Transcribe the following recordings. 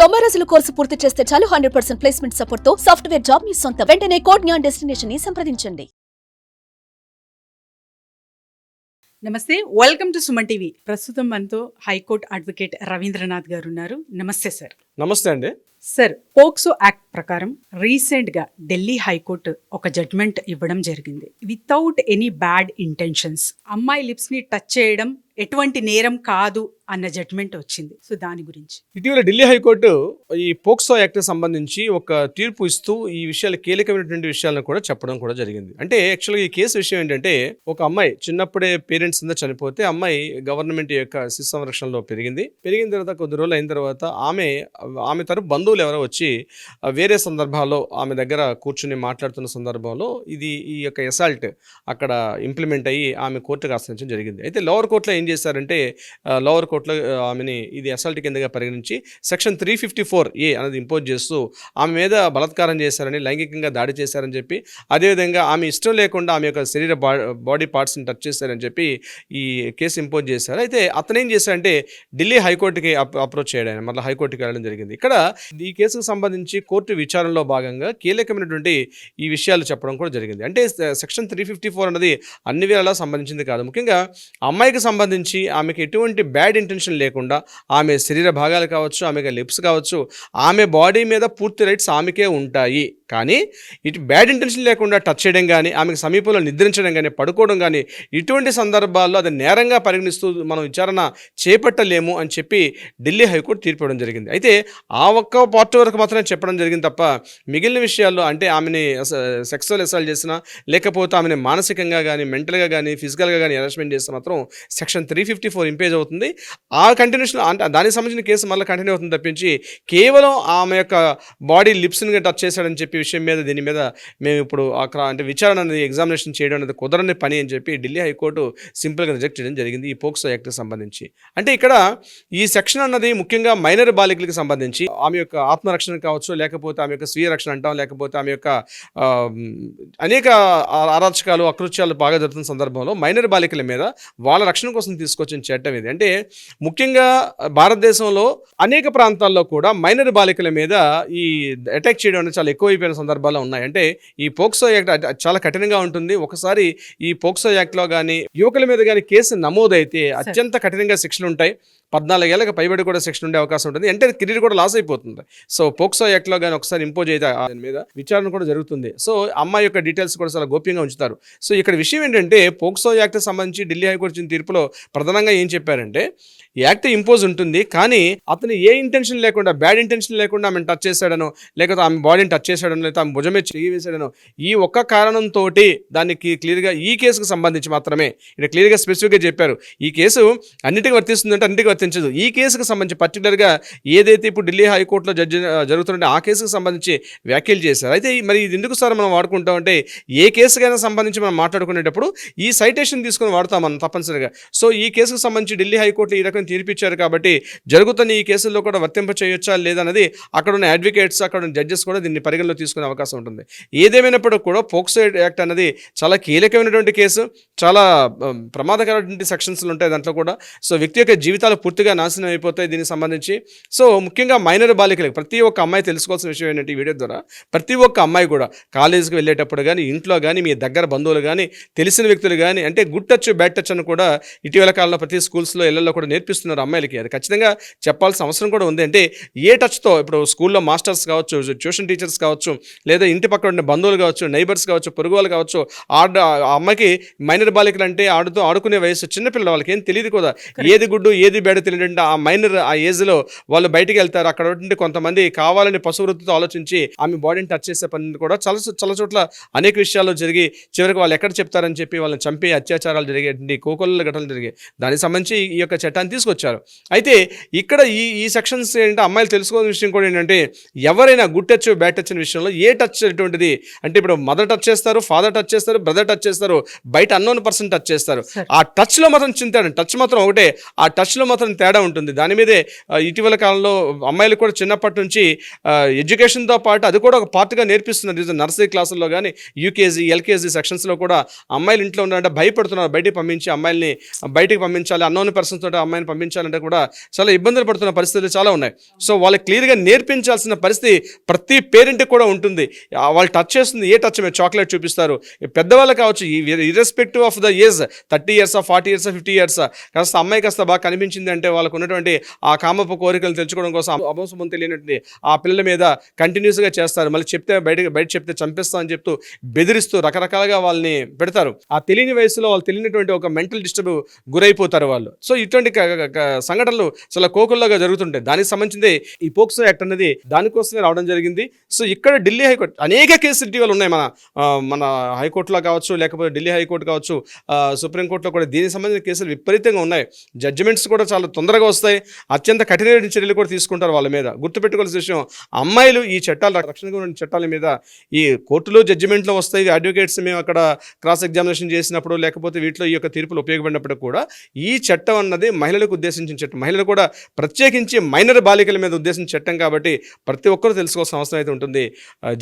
90 రోజుల కోర్సు పూర్తి చేస్తే చాలు 100% ప్లేస్మెంట్ సపోర్ట్ తో సాఫ్ట్వేర్ జాబ్ మీ సొంతం. వెంటనే కోడ్ జ్ఞాన్ డెస్టినేషన్ ని సంప్రదించండి. నమస్తే, వెల్కమ్ టు సుమన్ టీవీ. ప్రస్తుతం మనతో హైకోర్టు అడ్వకేట్ రవీంద్రనాథ్ గారు ఉన్నారు. నమస్తే సార్. నమస్తే అండి. సార్, పోక్సో యాక్ట్ ప్రకారం రీసెంట్గా ఢిల్లీ హైకోర్టు ఒక జడ్జ్మెంట్ ఇవ్వడం జరిగింది. వితౌట్ ఎనీ బ్యాడ్ ఇంటెన్షన్స్ అమ్మాయి లిప్స్ని టచ్ చేయడం ఎటువంటి నేరం కాదు అన్న జడ్జ్మెంట్ వచ్చింది. సో దాని గురించి ఇటీవల ఢిల్లీ హైకోర్టు ఈ పోక్సో యాక్ట్ సంబంధించి ఒక తీర్పు ఇస్తూ ఈ విషయాలు కీలకమైనటువంటి విషయాలను కూడా చెప్పడం కూడా జరిగింది. అంటే యాక్చువల్గా ఈ కేసు విషయం ఏంటంటే, ఒక అమ్మాయి చిన్నప్పుడే పేరెంట్స్ కింద చనిపోతే అమ్మాయి గవర్నమెంట్ యొక్క శిశు సంరక్షణలో పెరిగిన తర్వాత కొద్ది రోజులు అయిన తర్వాత ఆమె తరపు బంధువులు ఎవరో వచ్చి వేరే సందర్భాల్లో ఆమె దగ్గర కూర్చుని మాట్లాడుతున్న సందర్భంలో ఈ యొక్క అసాల్ట్ అక్కడ ఇంప్లిమెంట్ అయ్యి ఆమె కోర్టుకు ఆశ్రయించడం జరిగింది. అయితే లోవర్ కోర్టులో ఏం చేశారంటే, లోవర్ కోర్టులో ఆమెని ఇది అసాల్ట్ కిందగా పరిగణించి సెక్షన్ 354A అనేది ఇంపోజ్ చేస్తూ ఆమె మీద బలాత్కారం చేశారని, లైంగికంగా దాడి చేశారని చెప్పి, అదేవిధంగా ఆమె ఇష్టం లేకుండా ఆమె యొక్క శరీర బాడీ పార్ట్స్ని టచ్ చేశారని చెప్పి ఈ కేసు ఇంపోజ్ చేశారు. అయితే అతను ఏం చేశారంటే ఢిల్లీ హైకోర్టుకి అప్రోచ్ చేయడం, మళ్ళీ హైకోర్టుకి వెళ్ళడం జరిగింది. ఇక్కడ ఈ కేసుకు సంబంధించి కోర్టు విచారణలో భాగంగా కీలకమైనటువంటి ఈ విషయాలు చెప్పడం కూడా జరిగింది. అంటే సెక్షన్ 354 అనేది అన్ని వేళలా సంబంధించింది కాదు. ముఖ్యంగా అమ్మాయికి సంబంధించి ఆమెకి ఎటువంటి బ్యాడ్ ఇంటెన్షన్ లేకుండా ఆమె శరీర భాగాలు కావచ్చు, ఆమెకి లిప్స్ కావచ్చు, ఆమె బాడీ మీద పూర్తి రైట్స్ ఆమెకే ఉంటాయి. కానీ ఇటు బ్యాడ్ ఇంటెన్షన్ లేకుండా టచ్ చేయడం కానీ, ఆమెకు సమీపంలో నిద్రించడం కానీ, పడుకోవడం కానీ, ఇటువంటి సందర్భాల్లో అది నేరంగా పరిగణిస్తూ మనం విచారణ చేపట్టలేము అని చెప్పి ఢిల్లీ హైకోర్టు తీర్పు ఇవ్వడం జరిగింది. అయితే ఆ ఒక్క పార్ట్ వరకు మాత్రమే చెప్పడం జరిగింది తప్ప మిగిలిన విషయాల్లో, అంటే ఆమెని సెక్సువల్ అసాల్ట్ చేసినా, లేకపోతే ఆమెని మానసికంగా కానీ, మెంటల్గా కానీ, ఫిజికల్గా కానీ హెరాస్మెంట్ చేస్తే మాత్రం సెక్షన్ 354 ఇంపేజ్ అవుతుంది. ఆ కంటిన్యూషన్, అంటే దానికి సంబంధించిన కేసు మళ్ళీ కంటిన్యూ అవుతుంది తప్పించి కేవలం ఆమె యొక్క బాడీ లిప్స్ని టచ్ చేశాడని చెప్పి విషయం మీద, దీని మీద మేము ఇప్పుడు అక్కడ అంటే విచారణ అనేది, ఎగ్జామినేషన్ చేయడం అనేది కుదరని పని అని చెప్పి ఢిల్లీ హైకోర్టు సింపుల్గా రిజెక్ట్ చేయడం జరిగింది ఈ పోక్సో యాక్ట్కి సంబంధించి. అంటే ఇక్కడ ఈ సెక్షన్ అన్నది ముఖ్యంగా మైనర్ బాలికలకు సంబంధించి ఆమె యొక్క ఆత్మరక్షణ కావచ్చు, లేకపోతే ఆమె యొక్క స్వీయ రక్షణ అంటాం, లేకపోతే ఆమె యొక్క అనేక అరాచకాలు, అకృత్యాలు బాగా జరుగుతున్న సందర్భంలో మైనర్ బాలికల మీద వాళ్ళ రక్షణ కోసం తీసుకొచ్చిన చట్టం ఇది. అంటే ముఖ్యంగా భారతదేశంలో అనేక ప్రాంతాల్లో కూడా మైనర్ బాలికల మీద ఈ అటాక్ చేయడం అనేది చాలా ఎక్కువైపోయిన సందర్భాలు ఉన్నాయి. అంటే ఈ పోక్సో యాక్ట్ చాలా కఠినంగా ఉంటుంది. ఒకసారి ఈ పోక్సో యాక్ట్లో కానీ యువకుల మీద కానీ కేసు నమోదైతే అత్యంత కఠినంగా శిక్షలు ఉంటాయి. 14 ఏళ్ళకి పైబడి కూడా శిక్షణ ఉండే అవకాశం ఉంటుంది. అంటే కెరీర్ కూడా లాస్ అయిపోతుంది. సో పోక్సో యాక్ట్లో కానీ ఒకసారి ఇంపోజ్ అయితే దాని మీద విచారణ కూడా జరుగుతుంది. సో అమ్మాయి యొక్క డీటెయిల్స్ కూడా చాలా గోప్యంగా ఉంచుతారు. సో ఇక్కడ విషయం ఏంటంటే, పోక్సో యాక్ట్ సంబంధించి ఢిల్లీ హైకోర్టు ఇచ్చిన తీర్పులో ప్రధానంగా ఏం చెప్పారంటే, యాక్ట్ ఇంపోజ్ ఉంటుంది కానీ అతను ఏ ఇంటెన్షన్ లేకుండా, బ్యాడ్ ఇంటెన్షన్ లేకుండా ఆమెను టచ్ చేశాడనో, లేకపోతే ఆమె బాడీని టచ్ చేశాడనో, లేకపోతే ఆమె భుజమే చేయి వేసాడనో, ఈ ఒక్క కారణంతో దానికి క్లియర్గా ఈ కేసుకు సంబంధించి మాత్రమే ఇక్కడ క్లియర్గా స్పెసిఫిక్గా చెప్పారు. ఈ కేసు అన్నిటికీ వర్తిస్తుందంటే అన్నిటికీ వర్తించదు. ఈ కేసుకు సంబంధించి పర్టికులర్గా ఏదైతే ఇప్పుడు ఢిల్లీ హైకోర్టులో జరుగుతుంటే ఆ కేసుకు సంబంధించి వ్యాఖ్యలు చేశారు. అయితే మరి ఇది ఎందుకు సార్ మనం వాడుకుంటామంటే, ఏ కేసుకైనా సంబంధించి మనం మాట్లాడుకునేటప్పుడు ఈ సైటేషన్ తీసుకొని వాడతాం మనం తప్పనిసరిగా. సో ఈ కేసుకు సంబంధించి ఢిల్లీ హైకోర్టు ఈ రకం తీర్పిచ్చారు కాబట్టి జరుగుతున్న ఈ కేసుల్లో కూడా వర్తింప చేయొచ్చా లేదన్నది అక్కడ ఉన్న అడ్వకేట్స్, అక్కడ ఉన్న జడ్జెస్ కూడా దీన్ని పరిగణలో తీసుకునే అవకాశం ఉంటుంది. ఏదేమైనప్పటికీ కూడా పోక్సో యాక్ట్ అనేది చాలా కీలకమైనటువంటి కేసు, చాలా ప్రమాదకరమైనటువంటి సెక్షన్స్లు ఉంటాయి దాంట్లో కూడా. సో వ్యక్తి యొక్క జీవితాలు పూర్తిగా నాశనం అయిపోతాయి దీనికి సంబంధించి. సో ముఖ్యంగా మైనర్ బాలికలకు ప్రతి ఒక్క అమ్మాయి తెలుసుకోవాల్సిన విషయం ఏంటంటే, ఈ వీడియో ద్వారా ప్రతి ఒక్క అమ్మాయి కూడా కాలేజీకి వెళ్ళేటప్పుడు కానీ, ఇంట్లో కానీ, మీ దగ్గర బంధువులు కానీ, తెలిసిన వ్యక్తులు కానీ, అంటే గుడ్ టచ్ బ్యాడ్ టచ్ అని కూడా ఇటీవల కాలంలో ప్రతి స్కూల్స్లో ఇళ్లలో కూడా నేర్పిస్తున్నారు అమ్మాయిలకి. అది ఖచ్చితంగా చెప్పాల్సిన అవసరం కూడా ఉంది. అంటే ఏ టచ్తో, ఇప్పుడు స్కూల్లో మాస్టర్స్ కావచ్చు, ట్యూషన్ టీచర్స్ కావచ్చు, లేదా ఇంటి పక్కన ఉండే బంధువులు కావచ్చు, నైబర్స్ కావచ్చు, పొరుగు వాళ్ళు కావచ్చు, ఆ అమ్మాయికి మైనర్ బాలికలు అంటే ఆడుకునే వయసు, చిన్నపిల్లల వాళ్ళకి ఏం తెలియదు కూడా, ఏది గుడ్డు ఏది బేడ తెలియదంటే ఆ మైనర్ ఆ ఏజ్లో వాళ్ళు బయటికి వెళ్తారు. అక్కడ ఉంటే కొంతమంది కావాలని పశువృత్తితో ఆలోచించి ఆమె బాడీని టచ్ చేసే పని కూడా చాలా చోట్ల అనేక విషయాల్లో జరిగి చివరికి వాళ్ళు ఎక్కడ చెప్తారని చెప్పి వాళ్ళని చంపి అత్యాచారాలు జరిగేటువంటి కోకొల్ల ఘటనలు జరిగాయి. దానికి సంబంధించి ఈ యొక్క చట్టాన్ని తీసుకొచ్చారు. అయితే ఇక్కడ ఈ సెక్షన్స్ ఏంటంటే, అమ్మాయిలు తెలుసుకోవాల్సిన విషయం కూడా ఏంటంటే, ఎవరైనా గుడ్ టచ్ బ్యాడ్ టచ్ అనే విషయంలో విషయంలో ఏ టచ్ ఎటువంటిది అంటే ఇప్పుడు మదర్ టచ్ చేస్తారు, ఫాదర్ టచ్ చేస్తారు, బ్రదర్ టచ్ చేస్తారు, బయట అన్నోన్ పర్సన్ టచ్ చేస్తారు. ఆ టచ్లో మాత్రం చింతాడు, టచ్ మాత్రం ఒకటే, ఆ టచ్లో మాత్రం తేడా ఉంటుంది. దాని మీదే ఇటీవల కాలంలో అమ్మాయిలు కూడా చిన్నప్పటి నుంచి ఎడ్యుకేషన్తో పాటు అది కూడా ఒక పార్ట్గా నేర్పిస్తున్నారు. నర్సరీ క్లాసుల్లో కానీ యూకేజీ, ఎల్కేజీ సెక్షన్స్లో కూడా అమ్మాయిలు ఇంట్లో ఉన్నారంటే భయపడుతున్నారు. బయటికి పంపించి అమ్మాయిల్ని బయటికి పంపించాలి, అన్నోన్ పర్సన్స్ తోటి అమ్మాయిని పంపించాలంటే కూడా చాలా ఇబ్బందులు పడుతున్న పరిస్థితులు చాలా ఉన్నాయి. సో వాళ్ళకి క్లియర్గా నేర్పించాల్సిన పరిస్థితి ప్రతి పేరెంట్కి కూడా ఉంటుంది. వాళ్ళు టచ్ చేస్తుంది ఏ టచ్ మీద చాక్లెట్ చూపిస్తారు, పెద్దవాళ్ళు కావచ్చు, irrespective of the age 30 years, 40 years, 50 years, కాస్త అమ్మాయి కాస్త బాగా కనిపించింది అంటే వాళ్ళకు ఉన్నటువంటి ఆ కామపు కోరికలు తెచ్చుకోవడం కోసం అభోసమం తెలియనటువంటి ఆ పిల్లల మీద కంటిన్యూస్గా చేస్తారు. మళ్ళీ చెప్తే బయట చెప్తే చంపేస్తా అని చెప్తూ బెదిరిస్తూ రకరకాలుగా వాళ్ళని పెడతారు. ఆ తెలియని వయసులో వాళ్ళు తెలియనటువంటి ఒక మెంటల్ డిస్టర్బ్ గురైపోతారు వాళ్ళు. సో ఇటువంటి సంఘటనలు చాలా కోకుల్లాగా జరుగుతుంటాయి. దానికి సంబంధించింది ఈ పోక్సో యాక్ట్ అనేది దానికోసమే రావడం జరిగింది. సో ఇక్కడ ఢిల్లీ హైకోర్టు అనేక కేసులు ఇటీవల ఉన్నాయి, మన హైకోర్టులో కావచ్చు, లేకపోతే ఢిల్లీ హైకోర్టు కావచ్చు, సుప్రీంకోర్టులో కూడా దీనికి సంబంధించిన కేసులు విపరీతంగా ఉన్నాయి. జడ్జిమెంట్స్ కూడా చాలా తొందరగా వస్తాయి, అత్యంత కఠినమైన చర్యలు కూడా తీసుకుంటారు వాళ్ళ మీద. గుర్తుపెట్టుకోవాల్సిన విషయం, అమ్మాయిలు ఈ చట్టాల రక్షణగా ఉన్న చట్టాల మీద ఈ కోర్టులో జడ్జిమెంట్లో వస్తాయి. అడ్వకేట్స్ మేము అక్కడ క్రాస్ ఎగ్జామినేషన్ చేసినప్పుడు లేకపోతే వీటిలో ఈ యొక్క తీర్పులు ఉపయోగపడినప్పుడు కూడా ఈ చట్టం అన్నది మహిళలకు ఉద్దేశించిన చట్టం. మహిళలు కూడా ప్రత్యేకించి మైనర్ బాలికల మీద ఉద్దేశించిన చట్టం కాబట్టి ప్రతి ఒక్కరూ తెలుసుకోవాల్సిన అవసరం అయితే ఉంటుంది.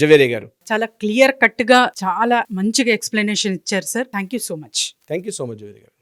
జవేరి గారు చాలా క్లియర్ కట్గా చాలా మంచిగా ఎక్స్ప్లెనేషన్ ఇచ్చారు sir. Thank you so much. Thank you so much Zaveri గారు.